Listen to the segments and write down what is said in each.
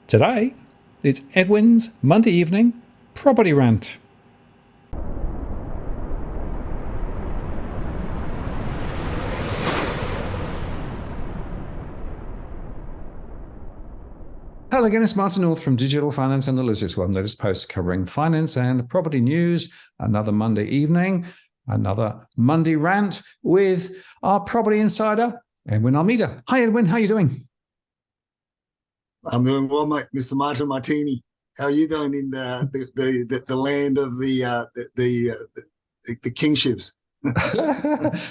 Today, it's Edwin's Monday evening property rant. Hello again, it's Martin North from Digital Finance Analytics, where I'm latest post covering finance and property news. Another Monday evening, another Monday rant with our property insider, Edwin Almeida. Hi, Edwin. How are you doing? I'm doing well, mate. Mr. Martin Martini. How are you doing in the land of the kingships?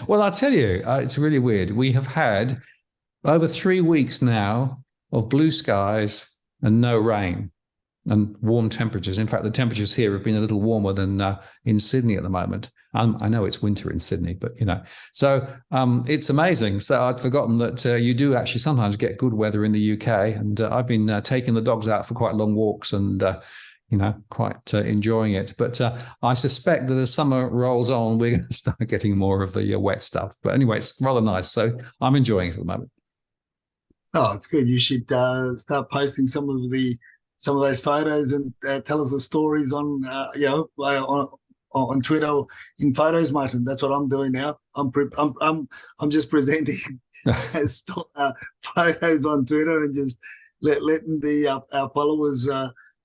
Well, I'll tell you, it's really weird. We have had over 3 weeks now of blue skies and no rain and warm temperatures. In fact, the temperatures here have been a little warmer than in Sydney at the moment. I know it's winter in Sydney, but so it's amazing. So I'd forgotten that you do actually sometimes get good weather in the UK, and I've been taking the dogs out for quite long walks and quite enjoying it. But I suspect that as summer rolls on, we're going to start getting more of the wet stuff. But anyway, it's rather nice. So I'm enjoying it at the moment. Oh, it's good. You should start posting some of those photos and tell us the stories on Twitter in photos, Martin. That's what I'm doing now. I'm just presenting photos on Twitter and just letting our followers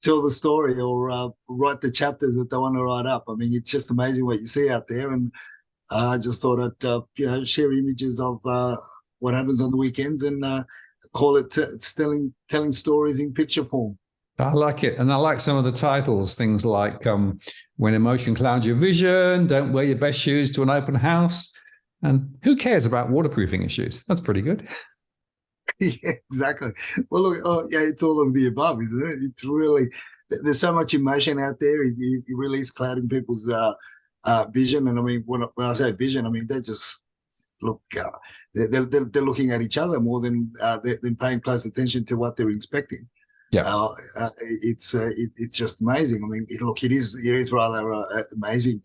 tell the story or write the chapters that they want to write up. I mean, it's just amazing what you see out there, and I just thought I'd share images of what happens on the weekends and call it telling stories in picture form. I like it. And I like some of the titles, things like When Emotion Clouds Your Vision, Don't Wear Your Best Shoes to an Open House, and Who Cares About Waterproofing Issues? That's pretty good. Yeah, exactly. Well, look, it's all of the above, isn't it? It's really, there's so much emotion out there. It really is clouding people's vision. And I mean, when I say vision, I mean, they just look, they're looking at each other more than paying close attention to what they're inspecting. Yeah. It's just amazing. I mean, look, it is rather amazing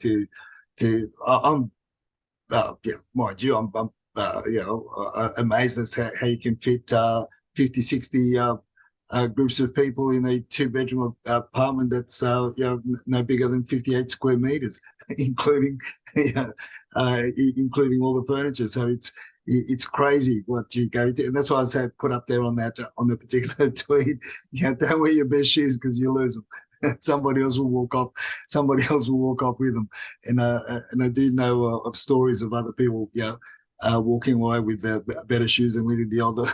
I'm mind you, I'm amazed as how you can fit 50, 60 groups of people in a 2-bedroom apartment that's no bigger than 58 square meters, including including all the furniture. So it's crazy what you go to, and that's why I said put up there on the particular tweet. Don't wear your best shoes because you lose them. Somebody else will walk off. Somebody else will walk off with them. And I do know of stories of other people, walking away with better shoes and leaving the older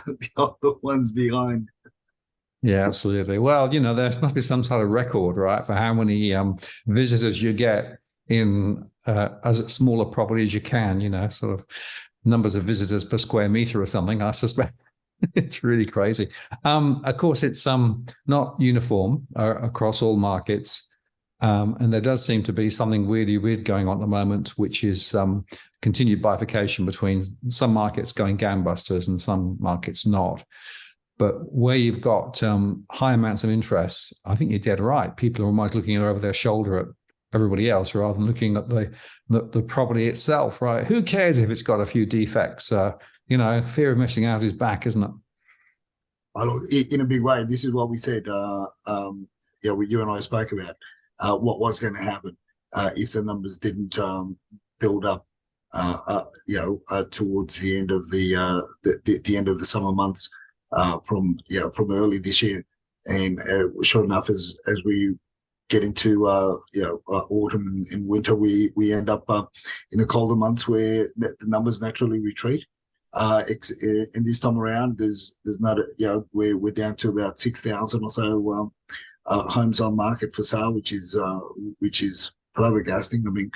ones behind. Yeah, absolutely. Well, there must be some sort of record, right, for how many visitors you get in as small a property as you can, sort of numbers of visitors per square meter or something. I suspect it's really crazy. Of course, it's not uniform across all markets. And there does seem to be something really weird going on at the moment, which is continued bifurcation between some markets going gangbusters and some markets not. But where you've got high amounts of interest, I think you're dead right. People are almost looking over their shoulder at everybody else rather than looking at the property itself, right? Who cares if it's got a few defects? Fear of missing out is back, isn't it? Look, in a big way, this is what we said. You and I spoke about what was going to happen if the numbers didn't build up, towards the end of the end of the summer months from early this year, and sure enough, as we get into autumn and winter, we end up in the colder months where the numbers naturally retreat. And this time around, there's not we're down to about 6,000 or so homes on market for sale, which is flabbergasting. I mean,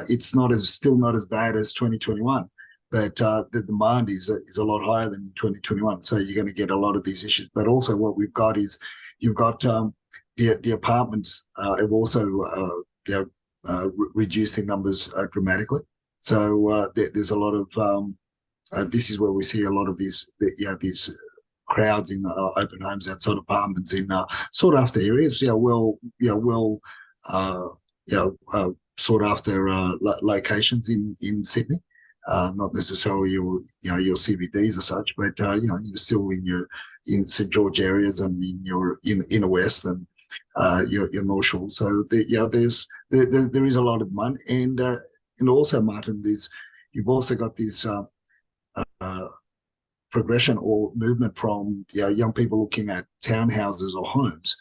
it's still not as bad as 2021, but the demand is a lot higher than in 2021. So you're going to get a lot of these issues. But also, what we've got is you've got the apartments have also reduced in numbers dramatically. So there's a lot of this is where we see a lot of these crowds in open homes outside apartments in sought after areas. Sought after locations in Sydney. not necessarily your CBDs as such, but you're still in St George areas and in your inner west and your North Shore. So there is a lot of demand, and also, Martin, you've also got this progression or movement from young people looking at townhouses or homes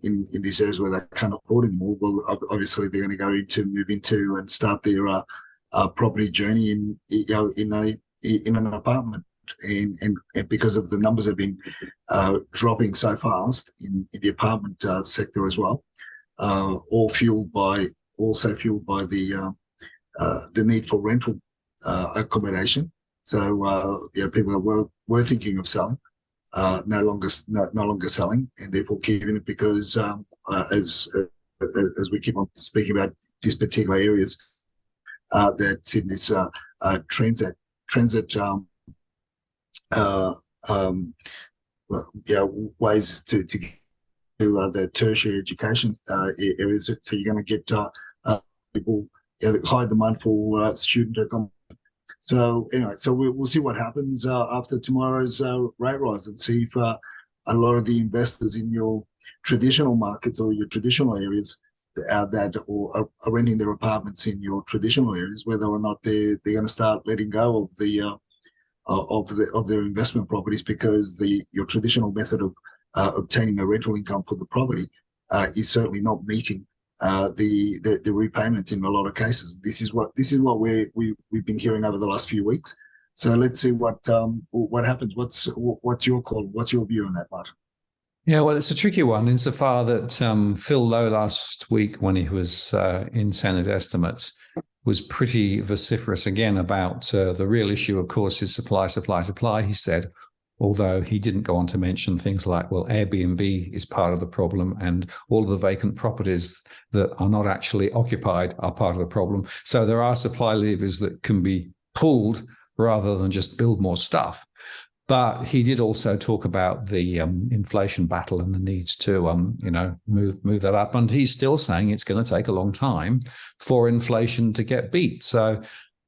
in these areas where they can't afford anymore. Well, obviously they're going to move into and start their property journey in an apartment, and because of the numbers have been dropping so fast in the apartment sector as well, all fueled by the need for rental accommodation. So people that were thinking of selling no longer selling, and therefore keeping it, because as we keep on speaking about these particular areas that's in this transit ways to the tertiary education areas. So you're going to get people high demand for student accommodation. So anyway, so we'll see what happens after tomorrow's rate rise, and see if a lot of the investors in your traditional markets or your traditional areas that are renting their apartments in your traditional areas, whether or not they're going to start letting go of their investment properties, because your traditional method of obtaining a rental income for the property is certainly not meeting the repayments in a lot of cases. This is what we've been hearing over the last few weeks. So let's see what happens. What's your call? What's your view on that, Martin? Yeah, well, it's a tricky one insofar that Phil Lowe last week, when he was in Senate estimates, was pretty vociferous again about the real issue, of course, is supply, he said, although he didn't go on to mention things like, well, Airbnb is part of the problem, and all of the vacant properties that are not actually occupied are part of the problem. So there are supply levers that can be pulled rather than just build more stuff. But he did also talk about the inflation battle and the needs to, move that up. And he's still saying it's going to take a long time for inflation to get beat. So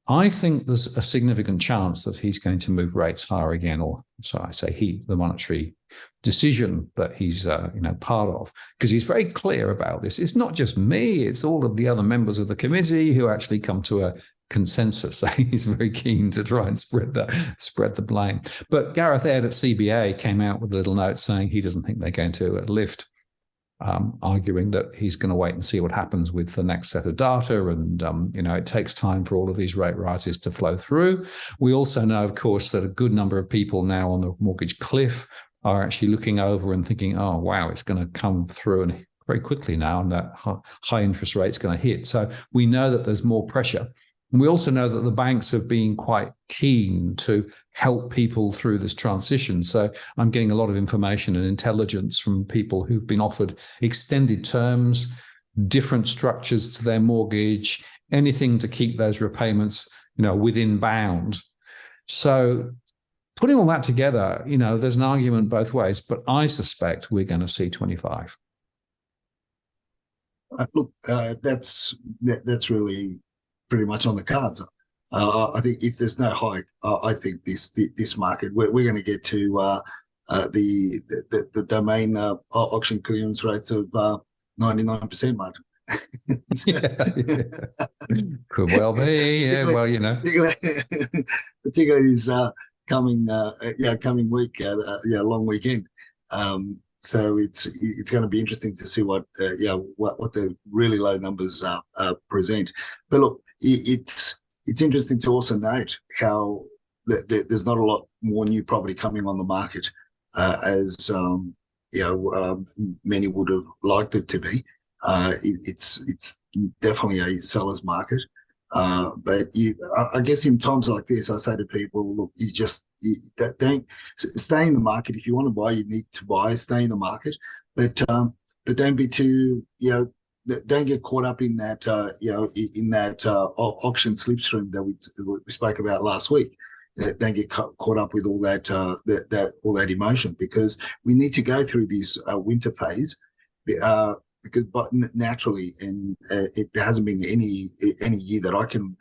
I think there's a significant chance that he's going to move rates higher again, or so I say the monetary decision that he's part of, because he's very clear about this. It's not just me; it's all of the other members of the committee who actually come to a consensus. Saying he's very keen to try and spread the blame. But Gareth Ed at CBA came out with a little note saying he doesn't think they're going to lift. Arguing that he's going to wait and see what happens with the next set of data, and it takes time for all of these rate rises to flow through. We also know, of course, that a good number of people now on the mortgage cliff are actually looking over and thinking, oh wow, it's going to come through and very quickly now, and that high interest rate's going to hit. So we know that there's more pressure. And we also know that the banks have been quite keen to help people through this transition. So I'm getting a lot of information and intelligence from people who've been offered extended terms, different structures to their mortgage, anything to keep those repayments, within bound. So putting all that together, there's an argument both ways, but I suspect we're going to see 25. Look, that's really pretty much on the cards. I think if there's no hike, I think this market we're going to get to the domain auction clearance rates of 99%, Martin. Could well be. Yeah, well, particularly this coming week, long weekend. So it's going to be interesting to see what the really low numbers present. But look, it's interesting to also note how there's not a lot more new property coming on the market as many would have liked it to be. It's definitely a seller's market. But I guess in times like this, I say to people, look, don't stay in the market. If you want to buy, you need to buy. Stay in the market, but don't be too don't get caught up in that auction slipstream that we spoke about last week. Don't get caught up with all that emotion, because we need to go through this winter phase because but naturally, and there hasn't been any year that I can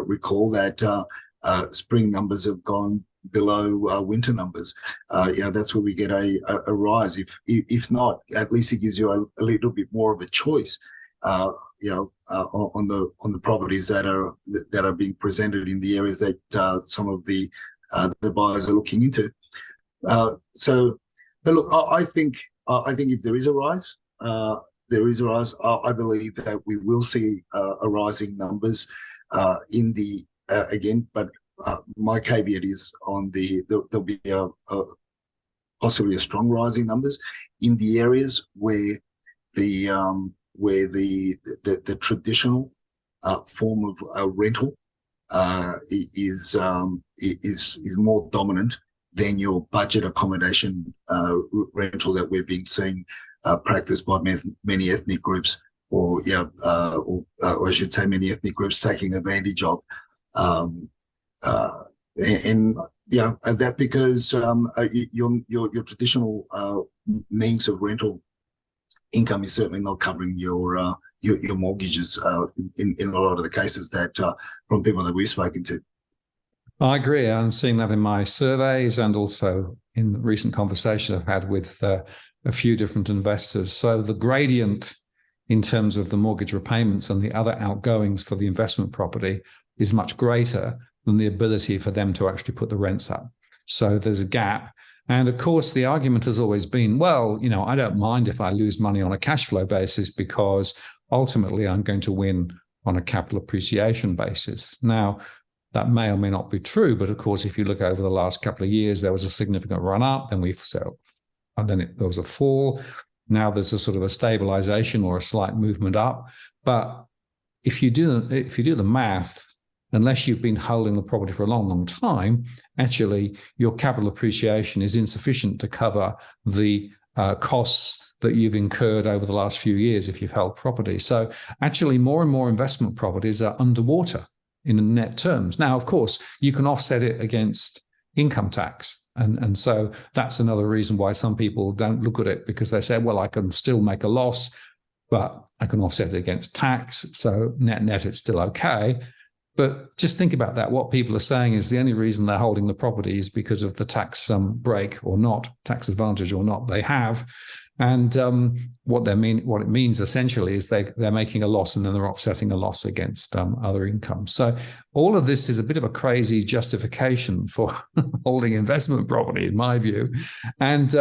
recall that spring numbers have gone below winter numbers. That's where we get a rise. If not, at least it gives you a little bit more of a choice. On the properties that are being presented in the areas that some of the buyers are looking into. But look, I think if there is a rise, there is a rise. I believe that we will see a rising numbers in the again, but my caveat is on there'll be possibly a strong rising numbers in the areas where the traditional form of rental is more dominant than your budget accommodation rental that we've been seeing practiced by many ethnic groups, or I should say many ethnic groups taking advantage of. That because your traditional means of rental income is certainly not covering your mortgages in a lot of the cases that from people that we've spoken to. I agree. I'm seeing that in my surveys and also in recent conversations I've had with a few different investors. So the gradient in terms of the mortgage repayments and the other outgoings for the investment property is much greater than the ability for them to actually put the rents up. So there's a gap. And of course, the argument has always been, well, I don't mind if I lose money on a cash flow basis because ultimately I'm going to win on a capital appreciation basis. Now, that may or may not be true, but of course, if you look over the last couple of years, there was a significant run up, then there was a fall. Now there's a sort of a stabilization or a slight movement up. But if you do the math, unless you've been holding the property for a long, long time, actually your capital appreciation is insufficient to cover the costs that you've incurred over the last few years if you've held property. So actually more and more investment properties are underwater in net terms. Now, of course, you can offset it against income tax. And so that's another reason why some people don't look at it, because they say, well, I can still make a loss, but I can offset it against tax. So net, it's still okay. But just think about that. What people are saying is the only reason they're holding the property is because of the tax break or not, tax advantage or not they have. And what it means essentially is they're making a loss and then they're offsetting a loss against other income. So all of this is a bit of a crazy justification for holding investment property, in my view. And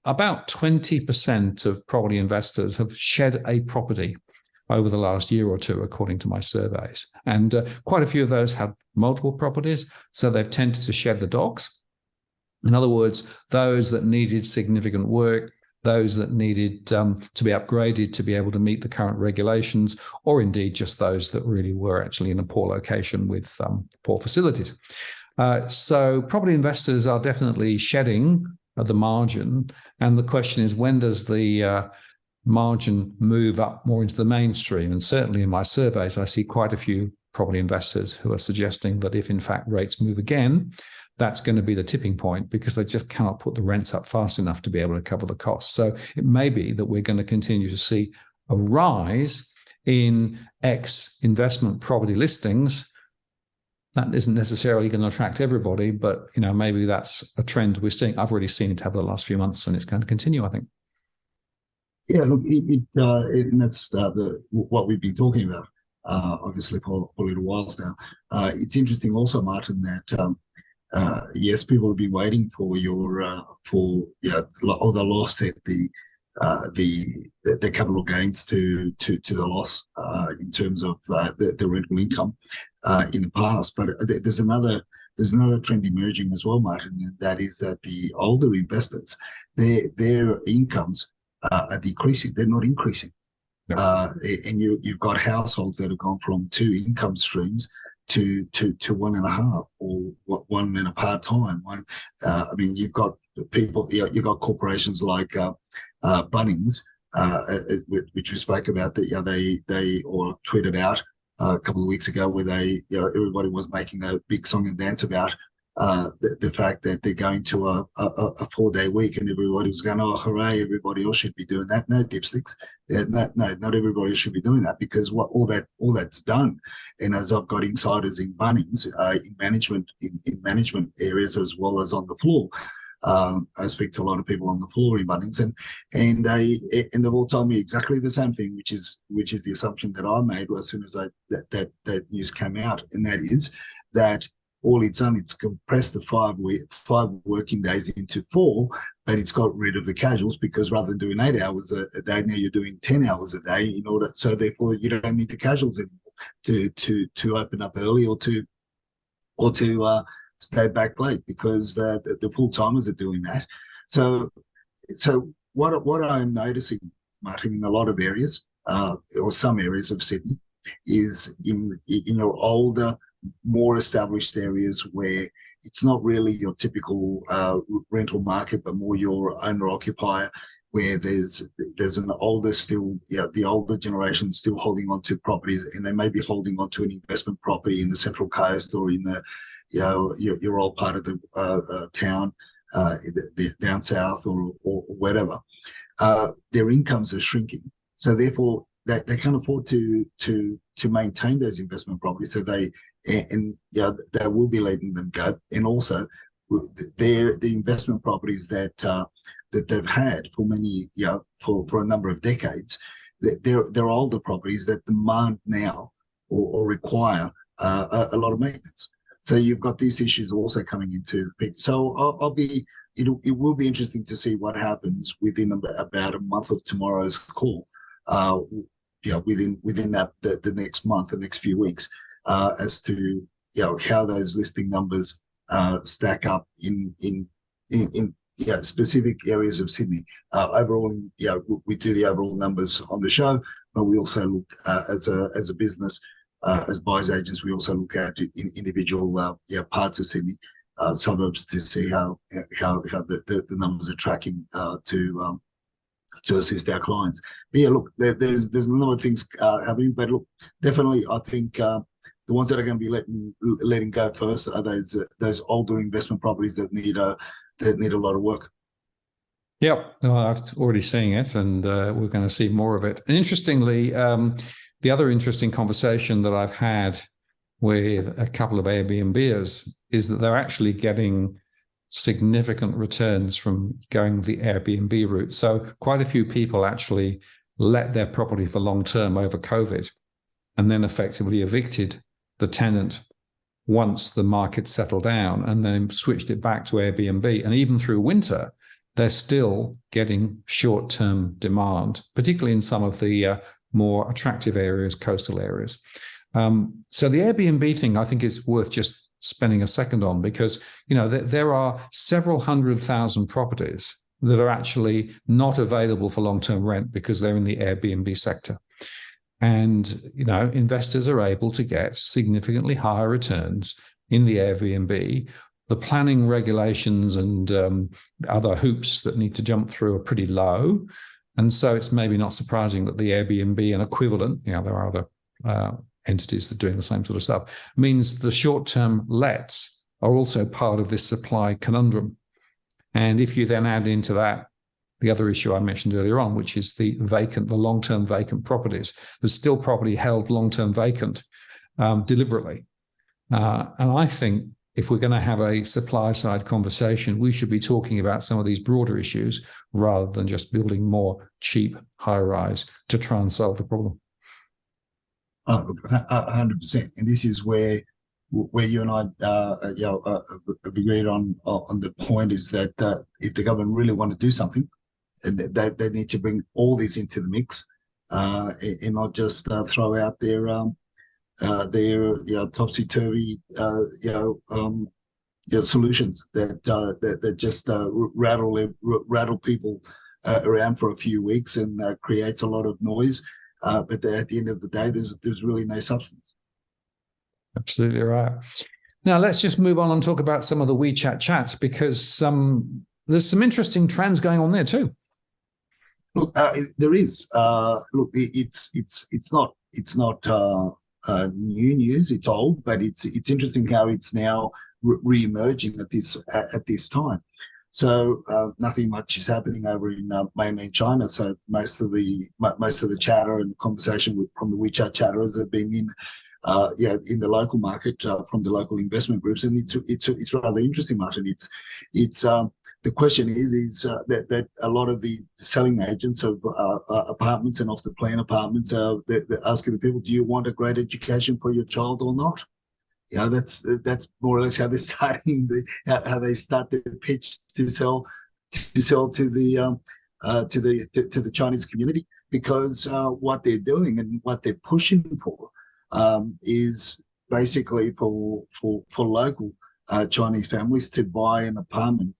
about 20% of property investors have shed a property over the last year or two, according to my surveys. And quite a few of those have multiple properties, so they've tended to shed the dogs. In other words, those that needed significant work, those that needed to be upgraded to be able to meet the current regulations, or indeed just those that really were actually in a poor location with poor facilities. So property investors are definitely shedding at the margin. And the question is, when does the margin move up more into the mainstream? And certainly in my surveys, I see quite a few property investors who are suggesting that if in fact rates move again, that's going to be the tipping point, because they just cannot put the rents up fast enough to be able to cover the costs. So it may be that we're going to continue to see a rise in investment property listings. That isn't necessarily going to attract everybody, but maybe that's a trend we're seeing. I've already seen it over the last few months, and it's going to continue, I think. Yeah, look, and that's what we've been talking about, obviously for a little while now. It's interesting also, Martin, that yes, people have been waiting for they'll offset the capital gains to the loss in terms of the rental income in the past. But there's another trend emerging as well, Martin, and that is that the older investors, their incomes are decreasing; they're not increasing. Yep. And you've got households that have gone from 2 income streams to 1.5, or one in a part-time one. You've got people, you've got corporations like Bunnings, which we spoke about, that they tweeted out a couple of weeks ago, where everybody was making a big song and dance about the fact that they're going to a 4-day week and everybody was going, oh, hooray, everybody else should be doing that. No, dipsticks. Not everybody should be doing that, because what all that's done. And as I've got insiders in Bunnings, in management areas as well as on the floor. I speak to a lot of people on the floor in Bunnings, and they've all told me exactly the same thing, which is the assumption that I made as soon as that news came out, and that is that all it's done, it's compressed the 5 working days into 4, but it's got rid of the casuals, because rather than doing 8 hours a day, now you're doing 10 hours a day so therefore you don't need the casuals anymore to open up early or to stay back late, because the full timers are doing that. So what I'm noticing, Martin, in a lot of areas, or some areas of Sydney, is in your older, more established areas where it's not really your typical rental market, but more your owner occupier, where there's an older still, the older generation still holding on to properties, and they may be holding on to an investment property in the Central Coast or in the your old part of the town, down south or whatever. Their incomes are shrinking, so therefore they can't afford to maintain those investment properties. So they will be letting them go, and also the investment properties that they've had for many for a number of decades. They're older properties that demand now or require a lot of maintenance. So you've got these issues also coming into the picture. So it will be interesting to see what happens within about a month of tomorrow's call. Within that the next month, the next few weeks, as to how those listing numbers stack up in specific areas of Sydney. Overall, we do the overall numbers on the show, but we also look as a business. As buyers agents, we also look at individual parts of Sydney, suburbs, to see how the numbers are tracking to assist our clients. But look, there's a number of things happening. But look, definitely, I think the ones that are going to be letting go first are those older investment properties that need a lot of work. Yep, well, I've already seen it, and we're going to see more of it. And interestingly, the other interesting conversation that I've had with a couple of Airbnbers is that they're actually getting significant returns from going the Airbnb route. So quite a few people actually let their property for long term over COVID, and then effectively evicted the tenant once the market settled down, and then switched it back to Airbnb. And even through winter, they're still getting short-term demand, particularly in some of the more attractive areas, coastal areas. So the Airbnb thing, I think, is worth just spending a second on, because there are several 100,000 properties that are actually not available for long-term rent because they're in the Airbnb sector. And investors are able to get significantly higher returns in the Airbnb. The planning regulations and other hoops that need to jump through are pretty low. And so it's maybe not surprising that the Airbnb and equivalent, there are other entities that are doing the same sort of stuff, means the short-term lets are also part of this supply conundrum. And if you then add into that the other issue I mentioned earlier on, which is the long-term vacant properties, there's still property held long-term vacant deliberately. And I think if we're going to have a supply-side conversation, we should be talking about some of these broader issues rather than just building more cheap high-rise to try and solve the problem. 100%. And this is where you and I agreed on the point is that if the government really want to do something, they need to bring all this into the mix and not just throw out their topsy-turvy solutions that just rattle people around for a few weeks and creates a lot of noise. But at the end of the day, there's really no substance. Absolutely right. Now let's just move on and talk about some of the WeChat chats, because there's some interesting trends going on there too. Look, there is. Look, it's not new news. It's old, but it's interesting how it's now re-emerging at this time. So nothing much is happening over in mainland China. So most of the chatter and the conversation from the WeChat chatterers have been in the local market from the local investment groups, and it's rather interesting, Martin. It's the question is that a lot of the selling agents of apartments and off the plan apartments they're asking the people, do you want a great education for your child or not? That's more or less how they're starting how they start the pitch to sell to the Chinese community, because what they're doing and what they're pushing for is basically for local Chinese families to buy an apartment,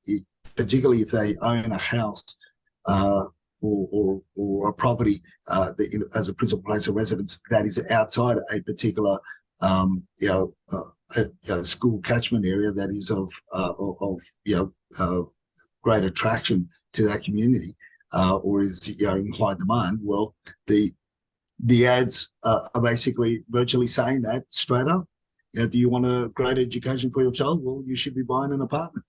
particularly if they own a house or a property as a principal place of residence that is outside a particular school catchment area that is of great attraction to that community, or is in high demand. Well, the ads are basically virtually saying that straight up. Do you want a great education for your child? Well, you should be buying an apartment.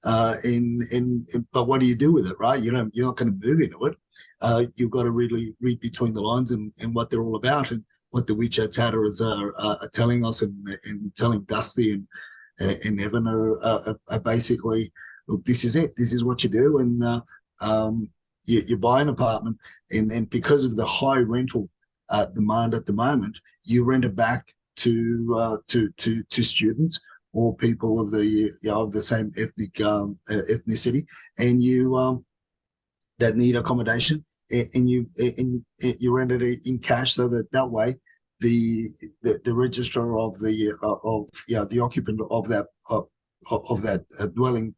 But what do you do with it, right? You're not going to move into it. You've got to really read between the lines and what they're all about, and what the WeChat chatterers are telling us, and telling Dusty and Evan are basically, look, this is it. This is what you do, and you buy an apartment, and because of the high rental demand at the moment, you rent it back to students or people of the same ethnicity, and you that need accommodation, and you rent it in cash, so that way the registrar of the occupant of that dwelling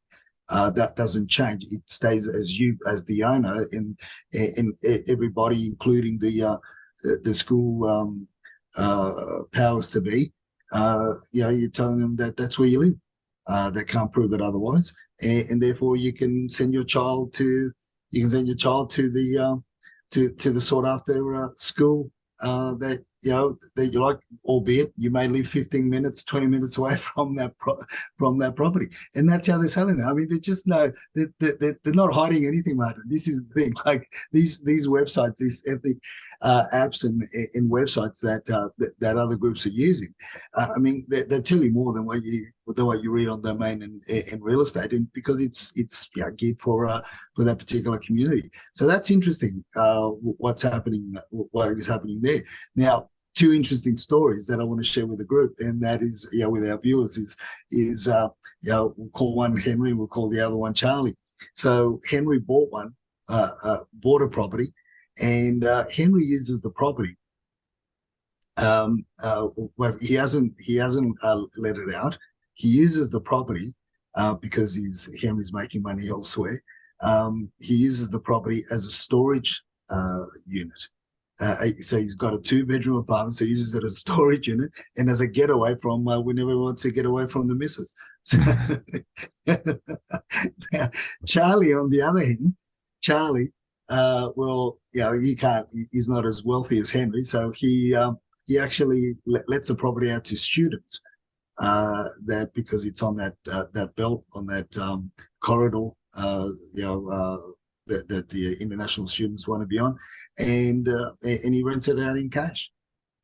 that doesn't change. It stays as the owner, and everybody, including the school powers to be, you're telling them that that's where you live. They can't prove it otherwise, and therefore you can send your child to the sought after school that you like, albeit you may live 15 minutes, 20 minutes away from that property. And that's how they're selling it. I mean, they're not hiding anything, Martin. This is the thing. Like these websites, these ethnic apps and websites that other groups are using. I mean, they're telling more than what you read on Domain and Real Estate, and because it's geared for that particular community. So that's interesting. What is happening there now. Two interesting stories that I want to share with the group, and that is, with our viewers, is we'll call one Henry, we'll call the other one Charlie. So Henry bought a property, and Henry uses the property. He hasn't let it out. He uses the property because Henry's making money elsewhere. He uses the property as a storage unit. So he's got a 2-bedroom apartment, so he uses it as a storage unit and as a getaway from whenever he wants to get away from the missus. So now, Charlie, on the other hand, he's not as wealthy as Henry, so he actually lets the property out to students. That because it's on that belt, on that corridor, that the international students want to be on, and he rents it out in cash,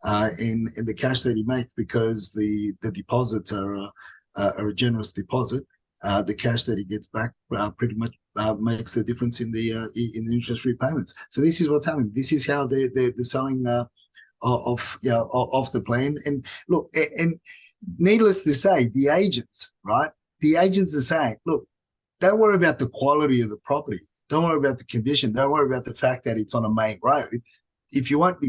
and the cash that he makes, because the deposits are a generous deposit. The cash that he gets back pretty much makes the difference in the interest repayments. So this is what's happening. This is how they're selling off the plan. And look, and needless to say, the agents, right? The agents are saying, look, don't worry about the quality of the property. Don't worry about the condition. Don't worry about the fact that it's on a main road. If you want,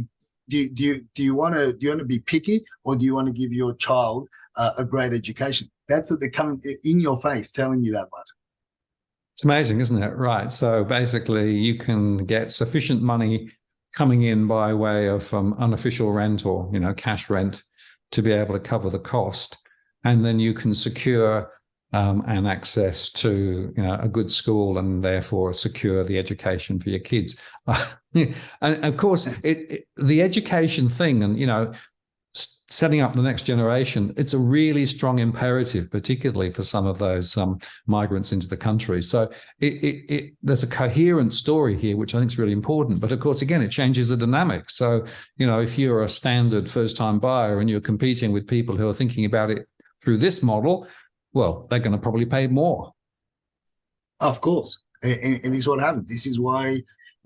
do you want to be picky, or do you want to give your child a great education? That's what they're coming in your face telling you that much. It's amazing, isn't it? Right. So basically, you can get sufficient money coming in by way of unofficial rent or cash rent to be able to cover the cost, and then you can secure and access to a good school, and therefore secure the education for your kids. And of course, the education thing, and setting up the next generation, it's a really strong imperative, particularly for some of those migrants into the country. So there's a coherent story here, which I think is really important. But of course, again, it changes the dynamics. So, if you're a standard first-time buyer and you're competing with people who are thinking about it through this model, well, they're going to probably pay more. Of course. And this is what happens. This is why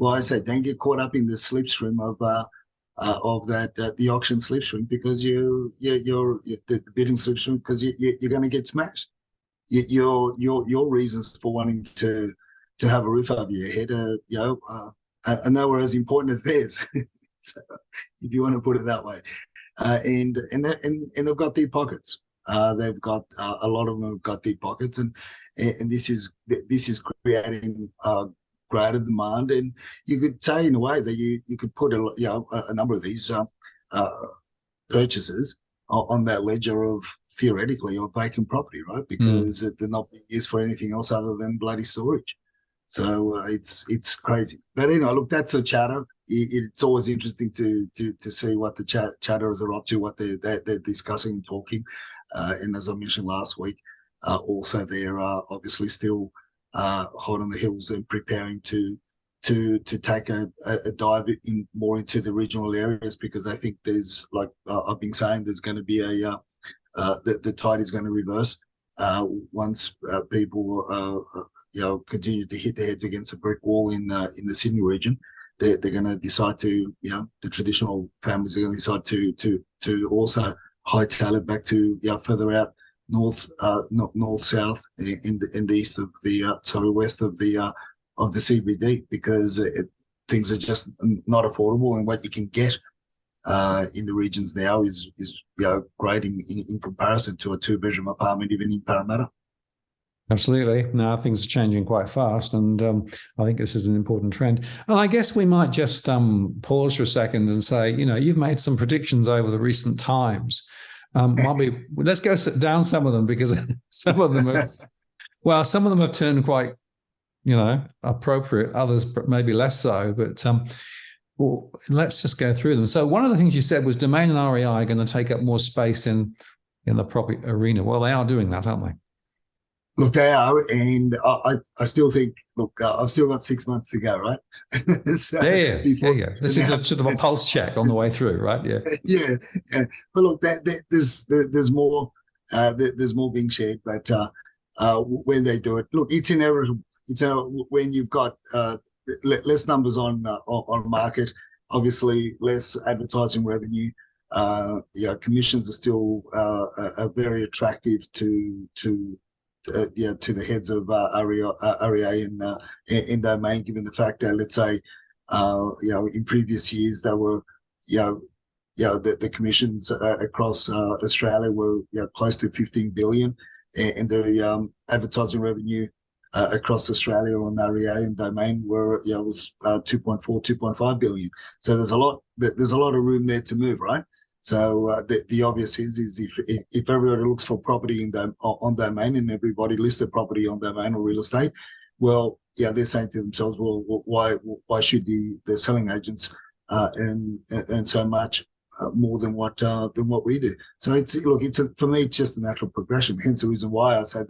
I say don't get caught up in the slipstream of that the auction slipstream, because you're the bidding slipstream, because you're going to get smashed. Your reasons for wanting to have a roof over your head are nowhere as important as theirs. So, if you want to put it that way, and they've got deep pockets. They've got a lot of them have got deep pockets, and this is creating greater demand. And you could say in a way that you could put a number of these purchases on that ledger of theoretically of vacant property, right? Because they're not being used for anything else other than bloody storage. So it's crazy. But look, that's a chatter. It's always interesting to see what the chatterers are up to, what they're discussing and talking. And as I mentioned last week, also they're obviously still hot on the hills and preparing to take a dive in more into the regional areas, because I think there's, like I've been saying, there's going to be the tide is going to reverse once people continue to hit their heads against a brick wall in the Sydney region. They're going to decide to, the traditional families are going to decide to also hightail it back to further out north, south, in the east of the west of the CBD, because things are just not affordable, and what you can get in the regions now is great in comparison to a 2-bedroom apartment even in Parramatta. Absolutely. Now things are changing quite fast, and I think this is an important trend. And I guess we might just pause for a second and say, you've made some predictions over the recent times. Let's go down some of them, because some of them have turned quite, appropriate. Others maybe less so. But let's just go through them. So one of the things you said was domain and REI are going to take up more space in the property arena. Well, they are doing that, aren't they? Look, they are, and I still think, I've still got 6 months to go, right? So yeah. This is a sort of a pulse check on the way through, right? Yeah. Yeah. But look, there's more being shared, but when they do it, look, it's inevitable. It's when you've got less numbers on market, obviously less advertising revenue. Commissions are still very attractive to the heads of REA and Domain, given the fact that, let's say, in previous years they were, the commissions across Australia were close to 15 billion, and the advertising revenue across Australia on REA and Domain was 2.4, 2.5 billion. So there's a lot of room there to move, right? So the obvious is if everybody looks for property on Domain, and everybody lists their property on Domain or real estate, well, they're saying to themselves, well, why should the selling agents earn so much more than what we do? So for me, it's just a natural progression. Hence the reason why I say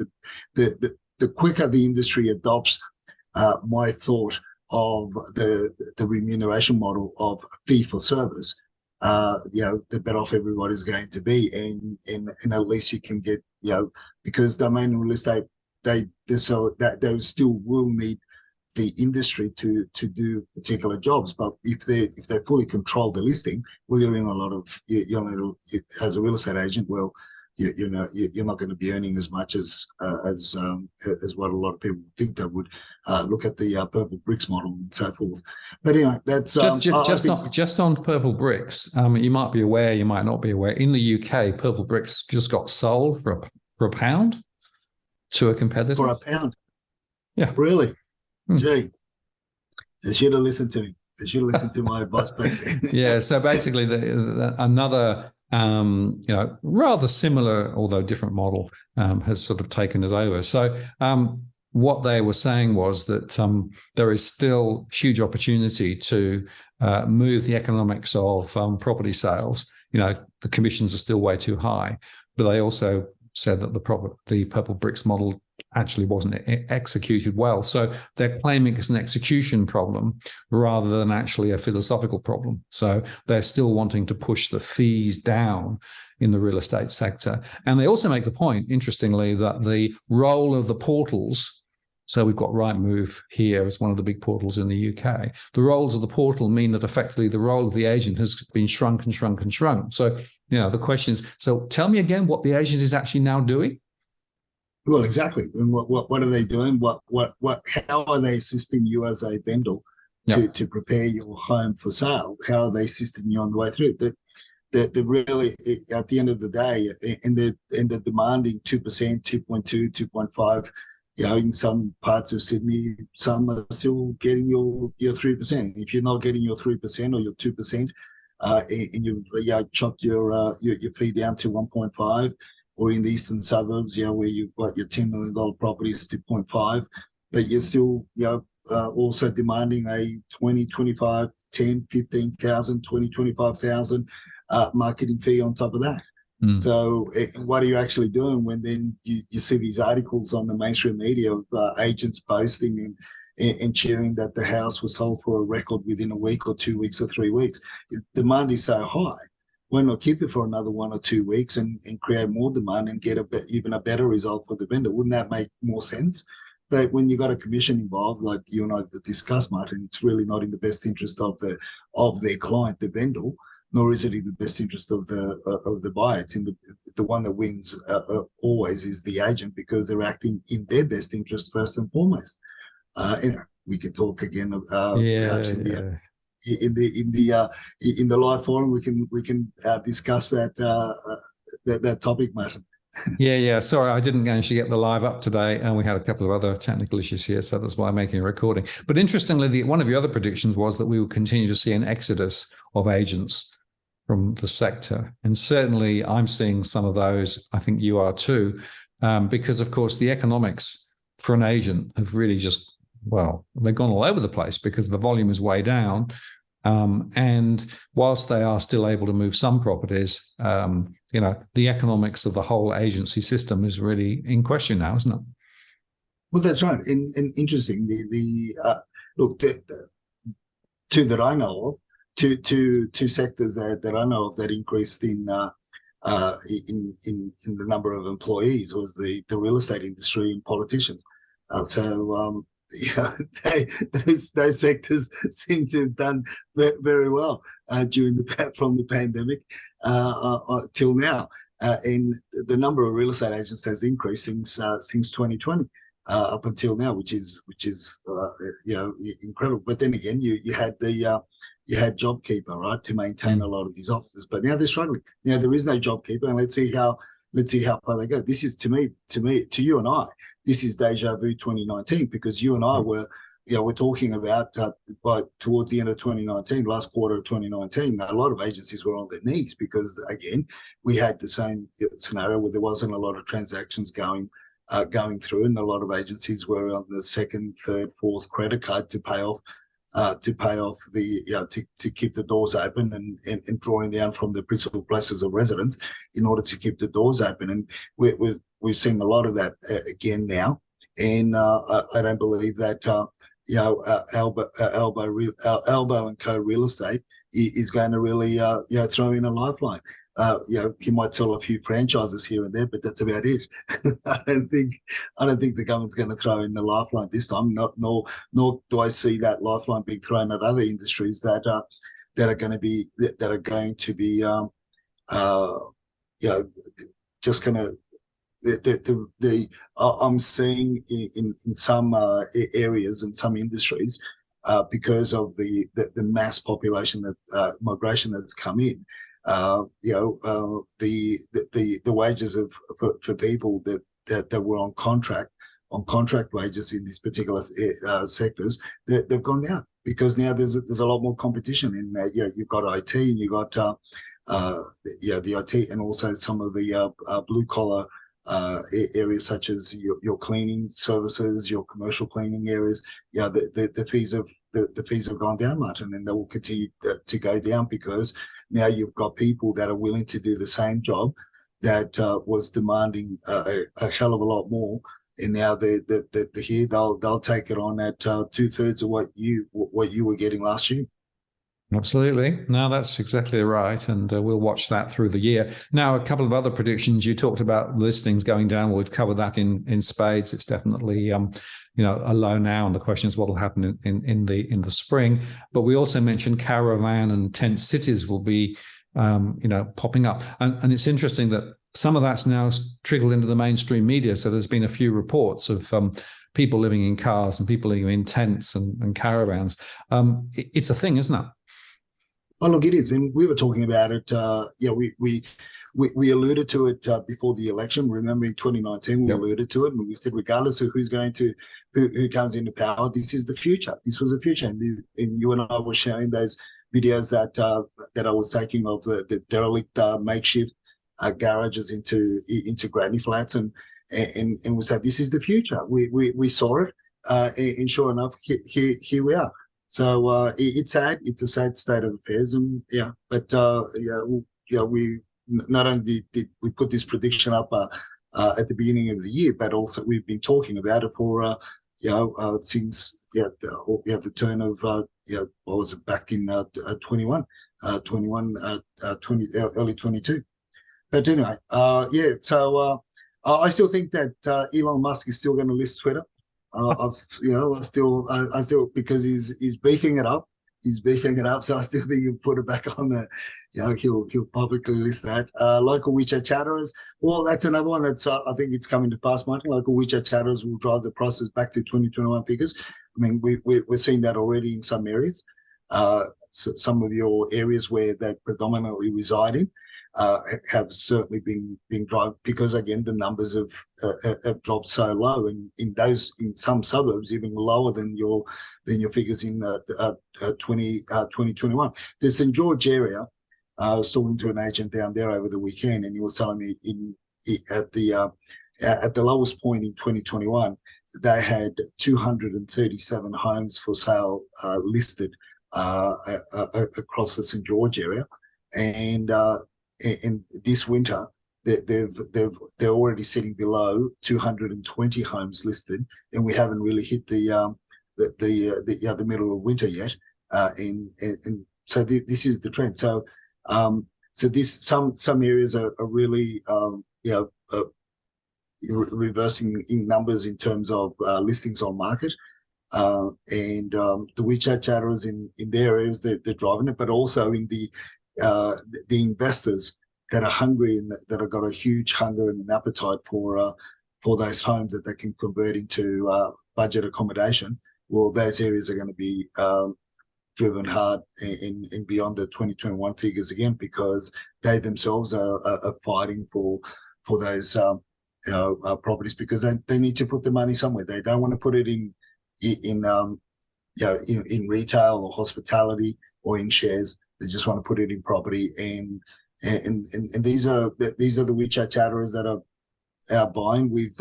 that the quicker the industry adopts my thought of the remuneration model of fee for service, the better off everybody's going to be, and at least you can get, because Domain and real estate, they still will need the industry to do particular jobs. But if they fully control the listing, well, you're in a lot of, as a real estate agent, well, you're not going to be earning as much as what a lot of people think they would. Look at the Purple Bricks model and so forth. But anyway, that's just on Purple Bricks. You might be aware, you might not be aware. In the UK, Purple Bricks just got sold for a pound to a competitor. For a pound? Yeah, really? Gee, they should have listened to me. They should have listened to my advice back then. Yeah. So basically, another. Rather similar, although different model has sort of taken it over. So what they were saying was that there is still huge opportunity to move the economics of property sales the commissions are still way too high. But they also said that the purple bricks model actually wasn't executed well. So they're claiming it's an execution problem rather than actually a philosophical problem. So they're still wanting to push the fees down in the real estate sector. And they also make the point, interestingly, that the role of the portals, so we've got Rightmove here as one of the big portals in the UK, the roles of the portal mean that effectively the role of the agent has been shrunk and shrunk and shrunk. So, the question is, so tell me again what the agent is actually now doing. Well, exactly. And what are they doing? How are they assisting you as a vendor to prepare your home for sale? How are they assisting you on the way through? They're really, at the end of the day, and they're demanding 2%, 2.2, 2.5. In some parts of Sydney, some are still getting your 3%. If you're not getting your 3% or your 2%, and you chopped your fee down to 1.5, or in the eastern suburbs, where you've got your $10 million properties to 0.5, but you're still, also demanding a 20, 25, 10, 15,000, 20, 25,000 marketing fee on top of that. So what are you actually doing when then you see these articles on the mainstream media of agents posting and cheering that the house was sold for a record within a week or 2 weeks or 3 weeks? Demand is so high. Why not keep it for another 1 or 2 weeks and create more demand and get even a better result for the vendor? Wouldn't that make more sense? But when you got a commission involved, like you and I discussed, Martin, it's really not in the best interest of their client, the vendor, nor is it in the best interest of the buyer. It's in the one that wins always is the agent, because they're acting in their best interest first and foremost. We could talk again perhaps in the live forum. We can discuss that topic, Martin. Yeah. Sorry, I didn't actually get the live up today, and we had a couple of other technical issues here, so that's why I'm making a recording. But interestingly, one of your other predictions was that we will continue to see an exodus of agents from the sector, and certainly I'm seeing some of those. I think you are too, because of course the economics for an agent have really they've gone all over the place because the volume is way down. And whilst they are still able to move some properties, the economics of the whole agency system is really in question now, isn't it? Well, that's right. And interesting. Look, two that I know of, two sectors that I know of that increased in the number of employees was the real estate industry and politicians. Those sectors seem to have done very well from the pandemic till now, and the number of real estate agents has increased since 2020 up until now, which is incredible. But then again, you had JobKeeper, right, to maintain a lot of these offices, but now they're struggling. Now there is no JobKeeper, and let's see how far they go. This is to you and I. This is deja vu 2019, because you and I we're talking about towards the end of 2019, last quarter of 2019, a lot of agencies were on their knees because, again, we had the same scenario where there wasn't a lot of transactions going through, and a lot of agencies were on the second, third, fourth credit card to pay off to keep the doors open and drawing down from the principal places of residence in order to keep the doors open. And we're seeing a lot of that again now. And I don't believe that Elbow and Co Real Estate is going to really throw in a lifeline. You might sell a few franchises here and there, but that's about it. I don't think the government's going to throw in the lifeline this time. Nor do I see that lifeline being thrown at other industries that are going to be just going to. I'm seeing in some areas and some industries because of the mass population migration that's come in. The wages for people that were on contract wages in these particular sectors, they've gone down because now there's a lot more competition. And you've got IT and you've got the IT and also some of the blue collar areas such as your cleaning services, your commercial cleaning areas, the fees have gone down, Martin, and they will continue to go down, because now you've got people that are willing to do the same job that was demanding a hell of a lot more, and now they're here. They'll take it on at 2/3 of what you were getting last year. Absolutely. No, that's exactly right. And we'll watch that through the year. Now, a couple of other predictions. You talked about listings going down. Well, we've covered that in spades. It's definitely, a low now. And the question is what will happen in the spring. But we also mentioned caravan and tent cities will be, popping up. And it's interesting that some of that's now trickled into the mainstream media. So there's been a few reports of people living in cars and people living in tents and caravans. It's a thing, isn't it? Oh, look, it is, and we were talking about it. We alluded to it before the election. Remember, in 2019, we alluded to it, and we said, regardless of who comes into power, this is the future. This was the future, and you and I were sharing those videos that I was taking of the derelict makeshift garages into granny flats, and we said this is the future. We saw it, and sure enough, here we are. So it's sad. It's a sad state of affairs, and we not only did we put this prediction up at the beginning of the year, but also we've been talking about it for since the turn of what was it, back in 21, early 22. But anyway, So I still think that Elon Musk is still going to list Twitter. I still, because he's beefing it up. He's beefing it up, so I still think he'll put it back on the. He'll publicly list that. Local WeChat chatterers. Well, that's another one that's I think it's coming to pass, Martin. Local WeChat chatterers will drive the prices back to 2021 figures. I mean, we're seeing that already in some areas. So some of your areas where they predominantly reside in have certainly been driven, because again the numbers have dropped so low, and in some suburbs even lower than your figures in 2021. The St. George area, I was talking to an agent down there over the weekend, and he was telling me at the lowest point in 2021 they had 237 homes for sale listed across the St. George area, and this winter they're already sitting below 220 homes listed, and we haven't really hit the middle of winter yet, and so this is the trend. So this some areas are really reversing in numbers in terms of listings on market. And the WeChat chatterers in their areas, they're driving it, but also in the investors that are hungry and that have got a huge hunger and an appetite for those homes that they can convert into budget accommodation. Well, those areas are going to be driven hard and beyond the 2021 figures again, because they themselves are fighting for those properties, because they need to put the money somewhere. They don't want to put it in retail or hospitality or in shares. They just want to put it in property, and these are the WeChat chatterers that are buying with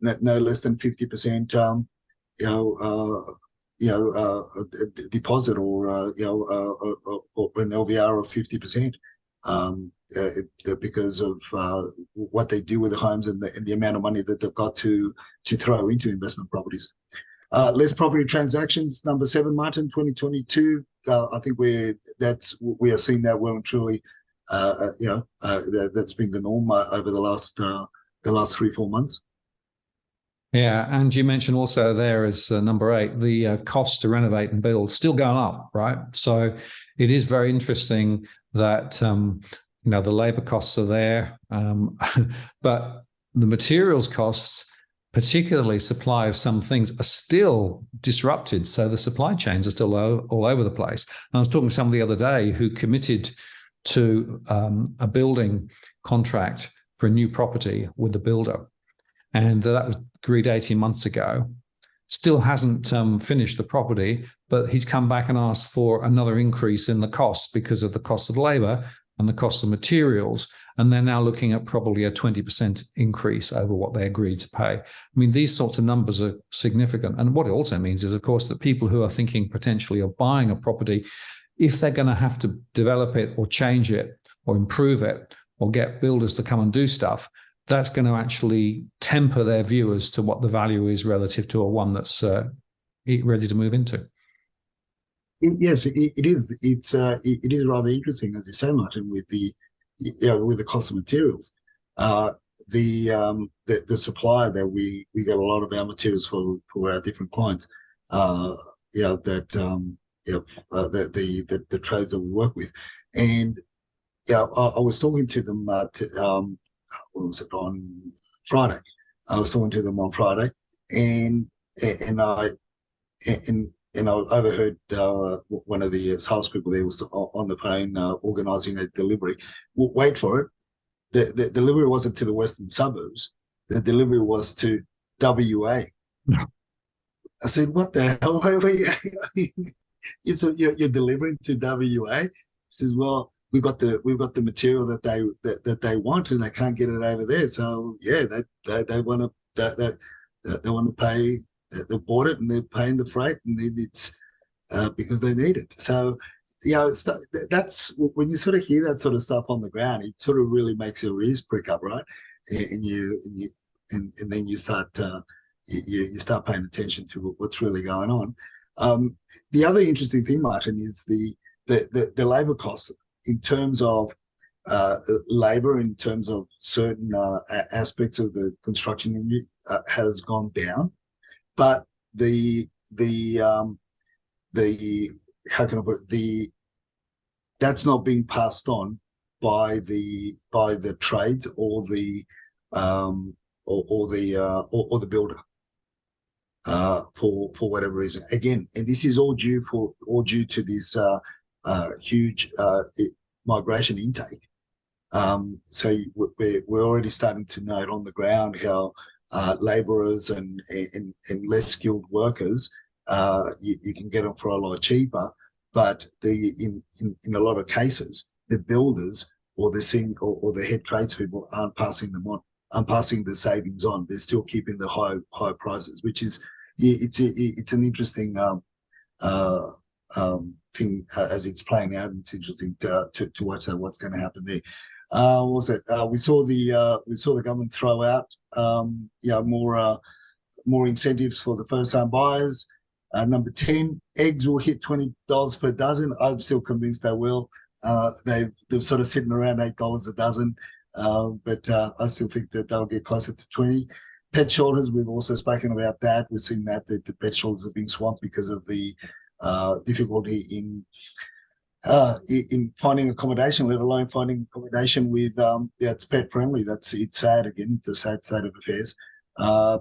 no less than 50% deposit, or an LVR of 50%, because of what they do with the homes and the amount of money that they've got to throw into investment properties. Less property transactions, number 7, Martin, 2022. I think we are seeing that well and truly. That's been the norm over the last 3-4 months. Yeah, and you mentioned also there is number 8, the cost to renovate and build still going up, right? So it is very interesting that the labor costs are there, but the materials costs, particularly supply of some things, are still disrupted. So the supply chains are still all over the place. And I was talking to someone the other day who committed to a building contract for a new property with the builder. And that was agreed 18 months ago. Still hasn't finished the property, but he's come back and asked for another increase in the cost because of the cost of labor. and the cost of materials, and they're now looking at probably a 20% increase over what they agreed to pay. I mean, these sorts of numbers are significant. And what it also means is, of course, that people who are thinking potentially of buying a property, if they're going to have to develop it or change it or improve it or get builders to come and do stuff, that's going to actually temper their view as to what the value is relative to a one that's ready to move into. Yes, it is. It is rather interesting, as you say, Martin, with the cost of materials. The supplier that we get a lot of our materials for our different clients. The trades that we work with, and I was talking to them. What was it on Friday? I was talking to them on Friday, and I overheard one of the salespeople there was on the phone organising a delivery. Wait for it. The delivery wasn't to the western suburbs. The delivery was to WA. No. I said, "What the hell? You're delivering to WA?" He says, "Well, we've got the material that they want, and they can't get it over there. So yeah, they want to pay." They bought it and they're paying the freight, and it's because they need it. So, that's when you sort of hear that sort of stuff on the ground, it sort of really makes your ears prick up, right? And then you start you start paying attention to what's really going on. The other interesting thing, Martin, is the labour costs in terms of labour, in terms of certain aspects of the construction industry has gone down. But the how can I put it? That's not being passed on by the trades or the builder for whatever reason. Again, and this is all due to this huge migration intake. So we're already starting to note on the ground how labourers and less skilled workers, you can get them for a lot cheaper, but in a lot of cases, the builders or the senior or the head tradespeople aren't passing them on, aren't passing the savings on. They're still keeping the high prices, which is it's an interesting thing as it's playing out. It's interesting to watch what's going to happen there. What was it? We saw the government throw out more incentives for the first home buyers. Number 10, eggs will hit $20 per dozen. I'm still convinced they will. They're sort of sitting around $8 a dozen, but I still think that they'll get closer to 20. Pet shelters, we've also spoken about that. We've seen that the pet shelters are being swamped because of the difficulty in finding accommodation, let alone finding accommodation with that's pet friendly. It's sad. Again, it's a sad state of affairs.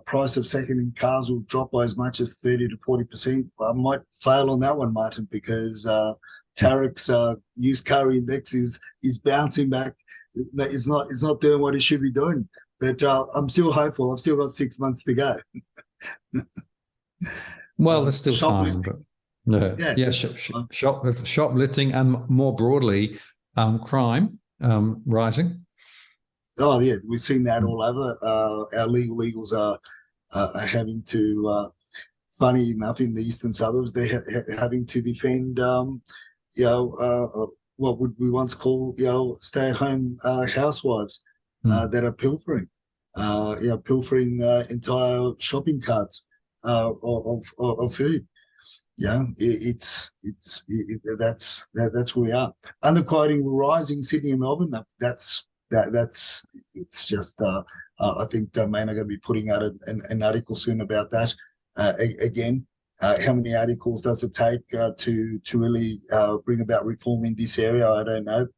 Price of second-hand cars will drop by as much as 30 to 40%. I might fail on that one, Martin, because Tarek's used car index is bouncing back. It's not doing what it should be doing. But I'm still hopeful. I've still got 6 months to go. Well, there's still time, but shoplifting and more broadly, crime rising. Oh yeah, we've seen that all over. Our legal eagles are having to. Funny enough, in the eastern suburbs, they're having to defend. What would we once call stay-at-home housewives that are pilfering. Pilfering entire shopping carts of food. Yeah, that's where we are. Underquoting rising Sydney and Melbourne. That's it's just. I think Domain are going to be putting out an article soon about that. Again, how many articles does it take to really bring about reform in this area? I don't know.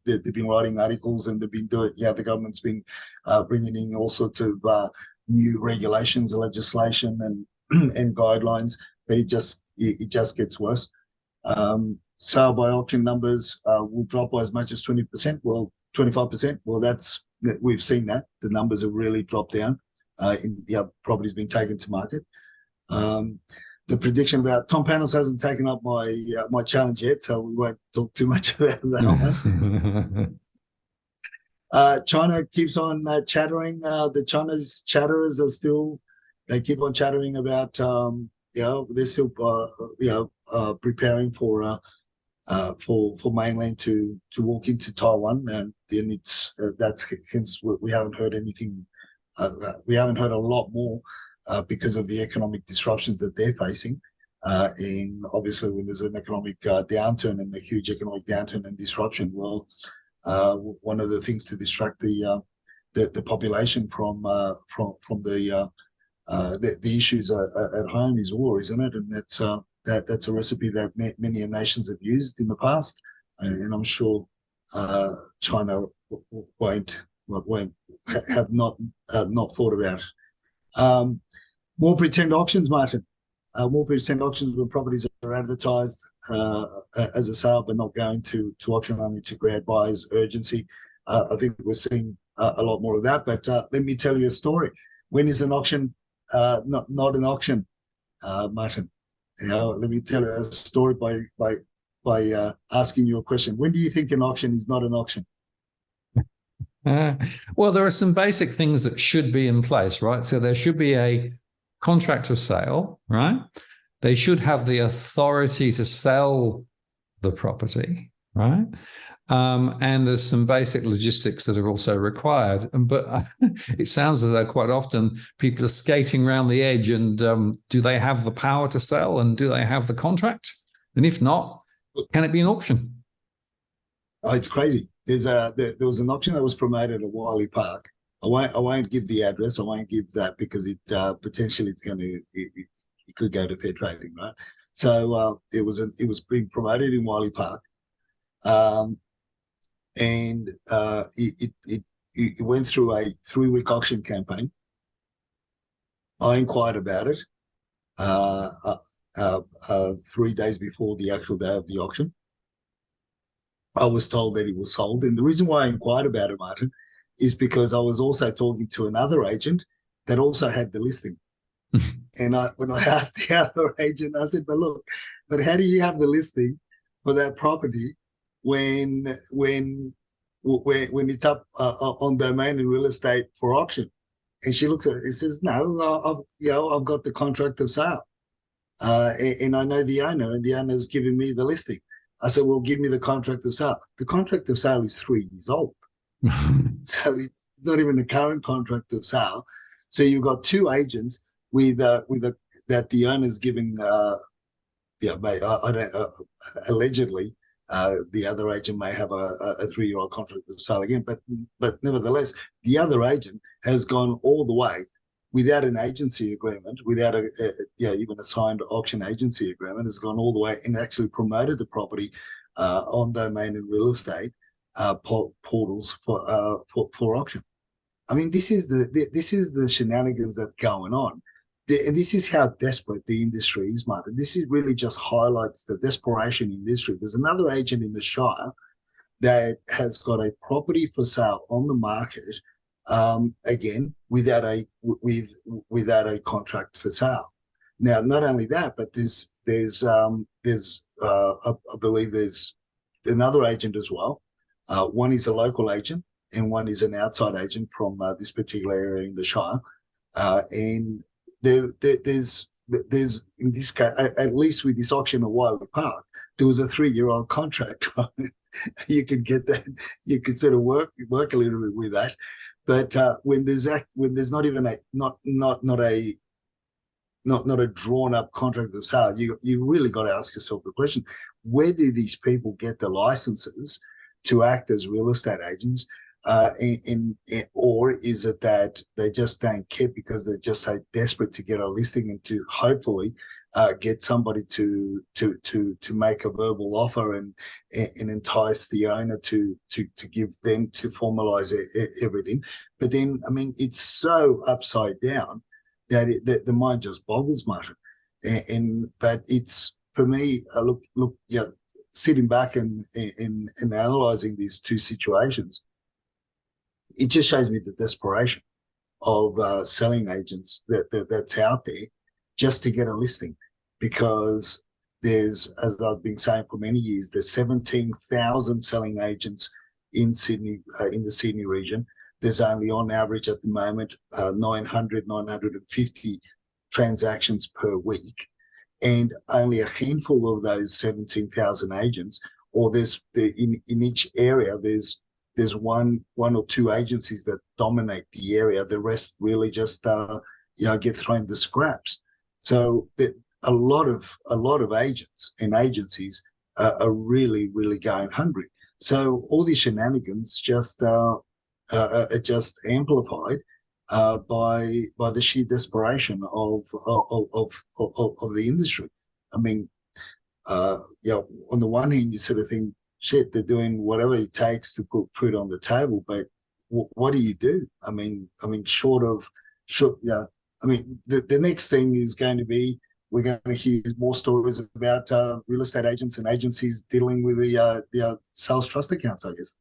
They've been writing articles and they've been doing. Yeah, the government's been bringing in all sorts of new regulations, legislation, and guidelines, but it just gets worse. Sale by auction numbers will drop by as much as 20%. Well, 25%. Well, we've seen that the numbers have really dropped down. Property's been taken to market. the prediction about Tom Panos hasn't taken up my challenge yet, so we won't talk too much about that one. China keeps on chattering. The China's chatterers are still, they keep on chattering about, they're still, preparing for mainland to walk into Taiwan, and then that's hence we haven't heard anything. We haven't heard a lot more because of the economic disruptions that they're facing. And obviously, when there's an economic downturn and a huge economic downturn and disruption, well, one of the things to distract the population from the issues at home is war, isn't it? And that's a recipe that many nations have used in the past, and I'm sure China won't have not thought about it. More pretend auctions, Martin. More pretend auctions when properties are advertised as a sale but not going to auction, only to create buyers' urgency. I think we're seeing a lot more of that. But let me tell you a story. When is an auction not an auction, Martin? Let me tell you a story by asking you a question. When do you think an auction is not an auction? Well, there are some basic things that should be in place, right? So there should be a contract of sale, right? They should have the authority to sell the property, right? And there's some basic logistics that are also required. But it sounds as though quite often people are skating around the edge. And do they have the power to sell? And do they have the contract? And if not, can it be an auction? Oh, it's crazy. There was an auction that was promoted at Wiley Park. I won't give the address. I won't give that because it potentially it could go to fair trading, right? So it was being promoted in Wiley Park, and it went through a 3-week auction campaign. I inquired about it 3 days before the actual day of the auction. I was told that it was sold. And the reason why I inquired about it, Martin, is because I was also talking to another agent that also had the listing. And when I asked the other agent, I said, but how do you have the listing for that property when it's up on domain and real estate for auction? And she looks at it and says, no, I've got the contract of sale. And I know the owner, and the owner's giving me the listing. I said, well, give me the contract of sale. The contract of sale is 3 years old. So it's not even the current contract of sale. So you've got two agents that the owner's giving, allegedly, the other agent may have a 3-year-old contract of sale again. But nevertheless, the other agent has gone all the way without an agency agreement, without even a signed auction agency agreement, has gone all the way and actually promoted the property on domain and real estate portals for auction. I mean, this is the shenanigans that's going on. And this is how desperate the industry is, Martin. This is really just highlights the desperation industry. There's another agent in the Shire that has got a property for sale on the market, again, without a contract for sale. Now, not only that, but I believe there's another agent as well. One is a local agent and one is an outside agent from this particular area in the Shire. And there's in this case, at least with this auction at Wiley Park, there was a 3-year-old contract. You could get that. You could sort of work a little bit with that. But when there's not even not a drawn up contract of sale, you really got to ask yourself the question: where do these people get the licenses to act as real estate agents? Or is it that they just don't care because they're just so desperate to get a listing and to hopefully get somebody to make a verbal offer and entice the owner to give them to formalize everything? But then, I mean, it's so upside down that the mind just boggles, Martin. But it's, for me, sitting back and analysing these two situations, it just shows me the desperation of selling agents that's out there just to get a listing, because there's, as I've been saying for many years, there's 17,000 selling agents in Sydney, in the Sydney region. There's only on average at the moment 950 transactions per week, and only a handful of those 17,000 agents, or in each area there's one or two agencies that dominate the area. The rest really just get thrown to scraps. So a lot of agents and agencies are really going hungry. So all these shenanigans are just amplified by the sheer desperation of the industry. I mean, on the one hand, you sort of think, shit, they're doing whatever it takes to put food on the table, but what do you do? I mean, the next thing is going to be, we're going to hear more stories about real estate agents and agencies dealing with the sales trust accounts, I guess.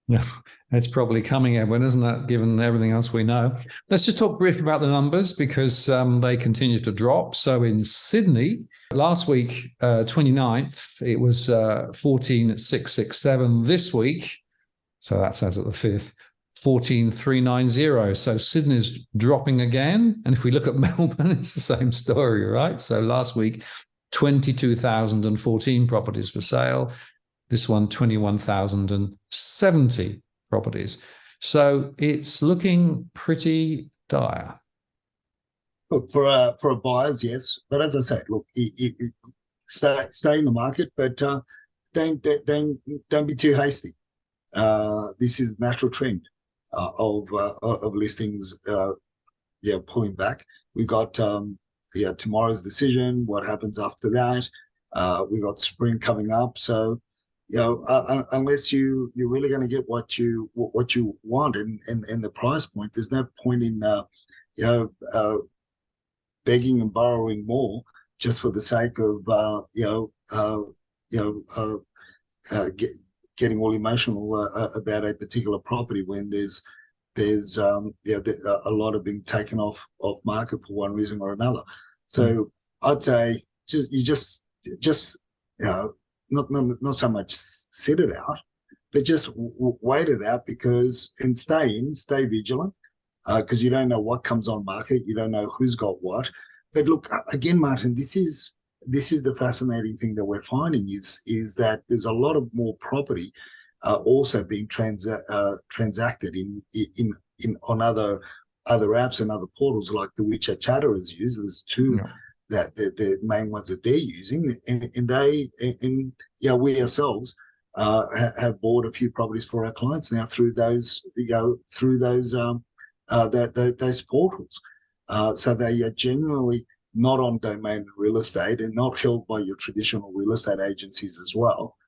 Yeah, it's probably coming, Edwin, isn't it, given everything else we know? Let's just talk briefly about the numbers, because they continue to drop. So in Sydney, last week, 29th, it was 14,667. This week, so that's as of the 5th, 14,390. So Sydney's dropping again. And if we look at Melbourne, it's the same story, right? So last week, 22,014 properties for sale. This one, 21,070 properties. So it's looking pretty dire. Look, for buyers, yes. But as I said, look, stay in the market, but don't be too hasty. This is the natural trend of listings pulling back. We got tomorrow's decision. What happens after that? We got spring coming up, so unless you're really going to get what you want and the price point, there's no point in begging and borrowing more just for the sake of getting all emotional about a particular property when there's a lot of being taken off market for one reason or another. So I'd say just not so much sit it out, but just wait it out, and stay vigilant, because you don't know what comes on market, you don't know who's got what. But look, again, Martin, this is the fascinating thing that we're finding is that there's a lot of more property also being transacted on other apps and other portals like the WeChat chatterers use. There's two. Yeah. That the main ones that they're using, and we ourselves have bought a few properties for our clients now through those portals. So they are genuinely not on domain real estate and not held by your traditional real estate agencies as well.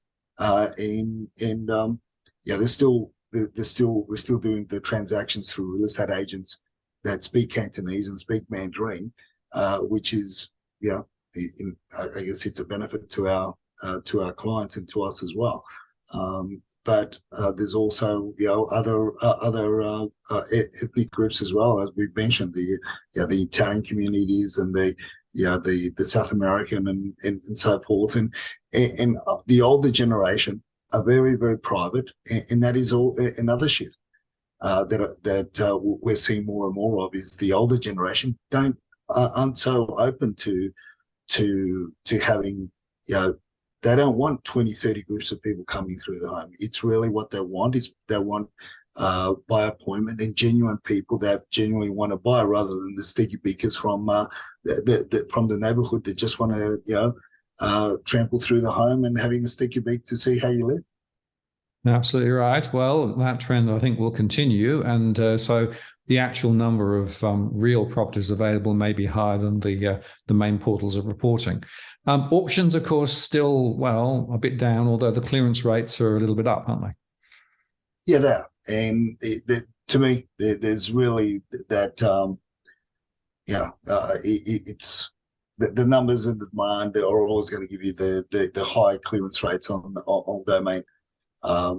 We're still doing the transactions through real estate agents that speak Cantonese and speak Mandarin. Which is, I guess it's a benefit to our clients and to us as well. But there's also, other ethnic groups as well, as we've mentioned, the Italian communities and the South American and so forth, and the older generation are very, very private, and that is all another shift that we're seeing more and more of, is the older generation aren't so open to having, they don't want 20, 30 groups of people coming through the home. It's really what they want is they want by appointment and genuine people that genuinely want to buy, rather than the sticky beakers from the neighborhood that just want to, trample through the home and having a sticky beak to see how you live. Absolutely right. Well, that trend, I think, will continue. And so the actual number of real properties available may be higher than the main portals are reporting. Auctions, of course, still, a bit down, although the clearance rates are a little bit up, aren't they? Yeah, they are. And to me, there's really that, it's the numbers in the demand are always going to give you the high clearance rates on domain. I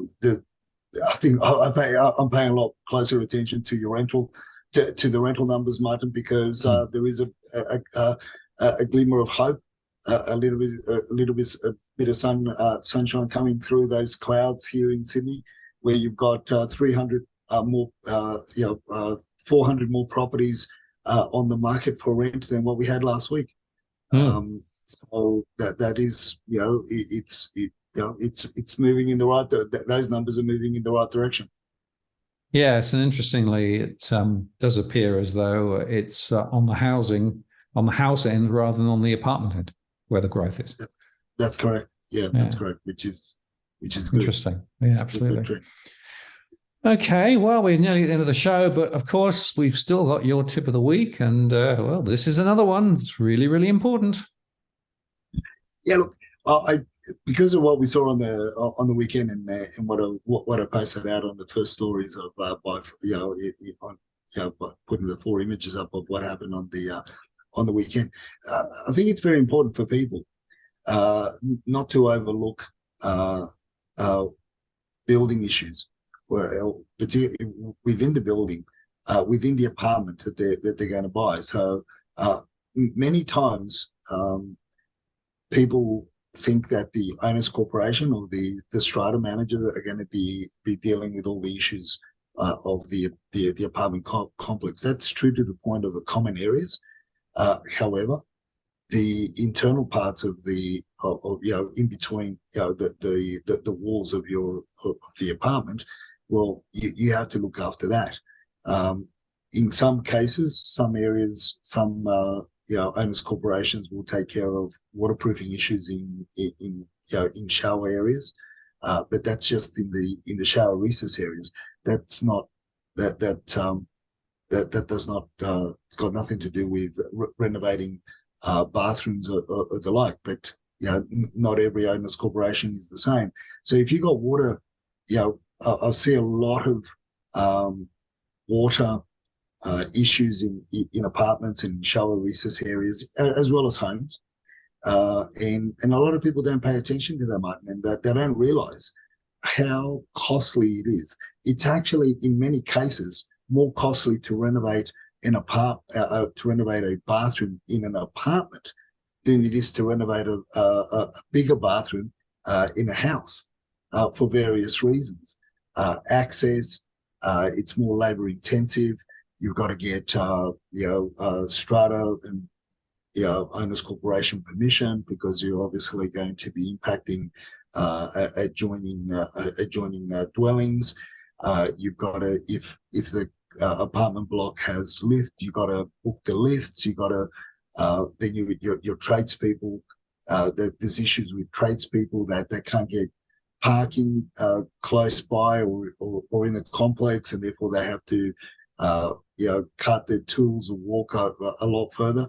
think I'm paying a lot closer attention to your rental, to the rental numbers, Martin, because there is a glimmer of hope a bit of sunshine coming through those clouds here in Sydney, where you've got 300 more, 400 more properties on the market for rent than what we had last week. So that is, it's moving in the right. Those numbers are moving in the right direction. Yes, and interestingly, it does appear as though it's on the house end rather than on the apartment end where the growth is. That's correct. Yeah, that's correct. Which is good. Interesting. Yeah, absolutely. Okay, well, we're nearly at the end of the show, but of course, we've still got your tip of the week, and well, this is another one. It's really, really important. Yeah, look, because of what we saw on the weekend and what I posted out on the first stories of putting the 4 images up of what happened on the weekend, I think it's very important for people not to overlook building issues. Well, particularly within the building, within the apartment that they're going to buy. So many times people think that the owner's corporation or the strata manager are going to be dealing with all the issues of the apartment complex. That's true to the point of the common areas. However, the internal parts of in between the walls of the apartment, well, you have to look after that. In some cases, some areas, some owners corporations will take care of waterproofing issues in shower areas, but that's just in the shower recess areas. That's not that does not. It's got nothing to do with renovating bathrooms or the like. But not every owners corporation is the same. So if you got water, I see a lot of water issues in apartments and in shower recess areas, as well as homes. And a lot of people don't pay attention to that, Martin, and that they don't realise how costly it is. It's actually, in many cases, more costly to renovate a bathroom in an apartment than it is to renovate a bigger bathroom in a house for various reasons. Access, it's more labour intensive. You've got to get strata and owners corporation permission, because you're obviously going to be impacting adjoining dwellings. You've got to, if the apartment block has lift, you've got to book the lifts. You've got to then your tradespeople. There's issues with tradespeople that they can't get parking close by or in the complex, and therefore they have to cut their tools or walk a lot further.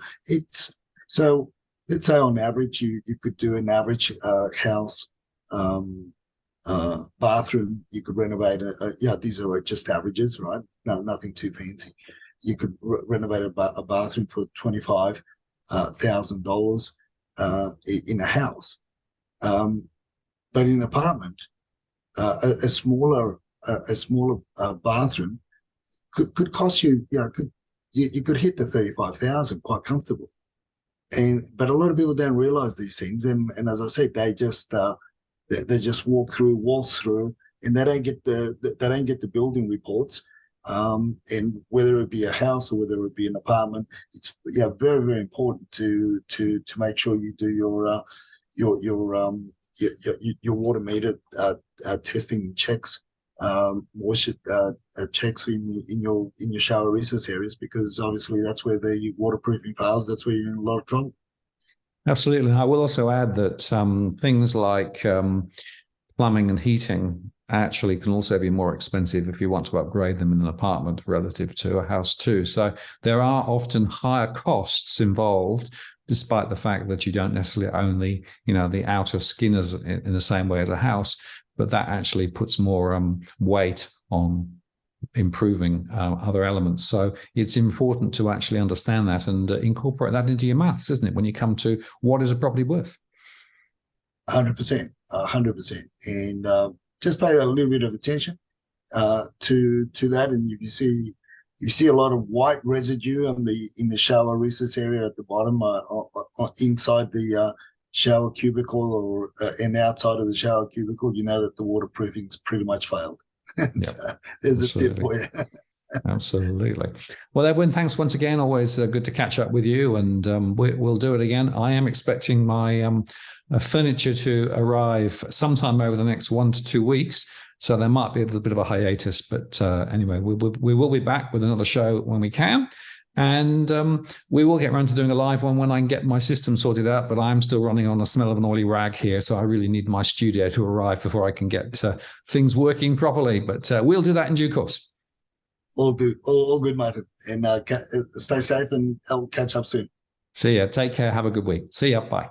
So let's say on average you could do an average house bathroom. You could renovate these are just averages, right? No, nothing too fancy. You could renovate a bathroom for $25,000 in a house. But in an apartment, a smaller bathroom could cost you, you could hit the 35,000 quite comfortable. But a lot of people don't realise these things, and as I said, they just waltz through, and they don't get the building reports. And whether it be a house or whether it be an apartment, it's very, very important to make sure you do your water meter testing checks, moisture checks in your shower recess areas, because obviously that's where the waterproofing fails. That's where you're in a lot of trouble. Absolutely. I will also add that things like plumbing and heating actually can also be more expensive if you want to upgrade them in an apartment relative to a house too. So there are often higher costs involved, despite the fact that you don't necessarily own the outer skin in the same way as a house, but that actually puts more weight on improving other elements. So it's important to actually understand that and incorporate that into your maths, isn't it, when you come to what is a property worth? 100%, 100%. And just pay a little bit of attention to that, and if you see you see a lot of white residue in the shower recess area at the bottom, inside the shower cubicle or and outside of the shower cubicle, you know that the waterproofing's pretty much failed. So there's a tip for you. Absolutely. Well, Edwin, thanks once again. Always good to catch up with you, and we'll do it again. I am expecting my furniture to arrive sometime over the next 1 to 2 weeks, so there might be a little bit of a hiatus. But anyway, we will be back with another show when we can, and we will get around to doing a live one when I can get my system sorted out. But I'm still running on the smell of an oily rag here, so I really need my studio to arrive before I can get things working properly. But we'll do that in due course. All good, Martin. And stay safe, and I'll catch up soon. See ya. Take care. Have a good week. See ya. Bye.